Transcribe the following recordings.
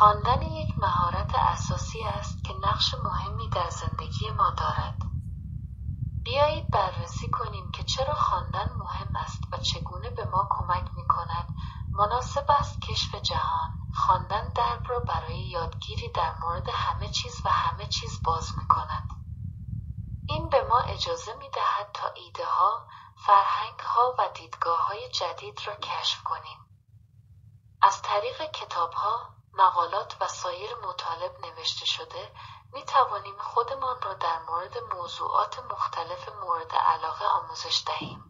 خواندن یک مهارت اساسی است که نقش مهمی در زندگی ما دارد. بیایید بررسی کنیم که چرا خواندن مهم است و چگونه به ما کمک می‌کند. مناسب است کشف جهان. خواندن درب را برای یادگیری در مورد همه چیز باز می‌کند. این به ما اجازه می‌دهد تا ایده‌ها، فرهنگ‌ها و دیدگاه‌های جدید را کشف کنیم. از طریق کتاب‌ها، مقالات و سایر مطالب نوشته شده، می توانیم خودمان را در مورد موضوعات مختلف مورد علاقه آموزش دهیم.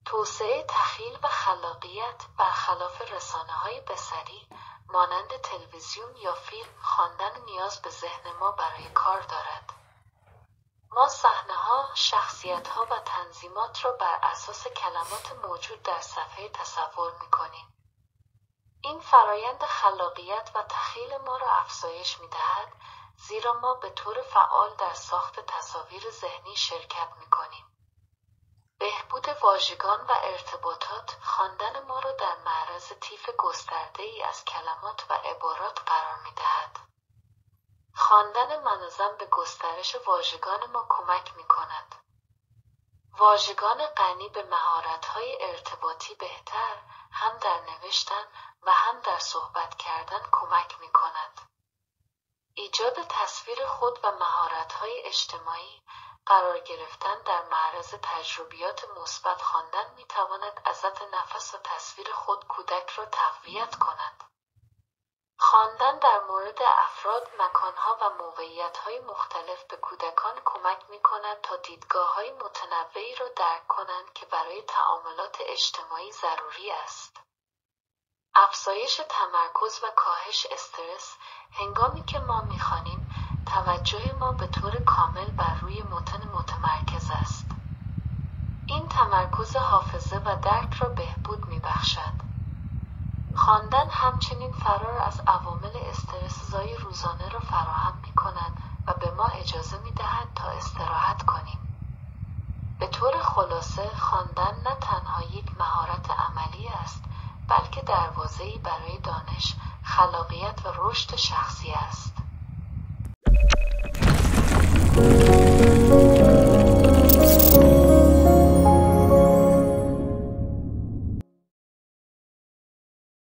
توسعه تخیل و خلاقیت برخلاف رسانه‌های بصری مانند تلویزیون یا فیلم، خواندن نیاز به ذهن ما برای کار دارد. ما صحنه‌ها، شخصیت‌ها و تنظیمات را بر اساس کلمات موجود در صفحه تصور می‌کنیم. این فرایند خلاقیت و تخیل ما را افزایش می‌دهد، زیرا ما به طور فعال در ساخت تصاویر ذهنی شرکت می‌کنیم. بهبود واژگان و ارتباطات، خواندن ما را در معرض طیف گسترده‌ای از کلمات و عبارات قرار می‌دهد. خواندن منظم به گسترش واژگان ما کمک می‌کند. واژگان غنی به مهارت‌های ارتباطی بهتر هم در نوشتن و هم در صحبت کردن کمک می‌کند. ایجاد تصویر خود و مهارت‌های اجتماعی، قرار گرفتن در معرض تجربیات مثبت. خواندن می‌تواند عزت نفس و تصویر خود کودک را تقویت کند. خواندن در مورد افراد، مکان‌ها و موقعیت‌های مختلف به کودکان کمک می‌کند تا دیدگاه‌های متنوعی را درک کنند که برای تعاملات اجتماعی ضروری است. افزایش تمرکز و کاهش استرس. هنگامی که ما می‌خوانیم، توجه ما به طور کامل بر روی متن متمرکز است. این تمرکز حافظه و درک را بهبود می‌بخشد. خواندن همچنین فرار از عوامل استرس‌زای روزانه را فراهم می‌کند و به ما اجازه می‌دهد تا استراحت کنیم. به طور خلاصه، خواندن نه تنها یک مهارت عملی است، بلکه دروازه‌ای برای دانش، خلاقیت و رشد شخصی است.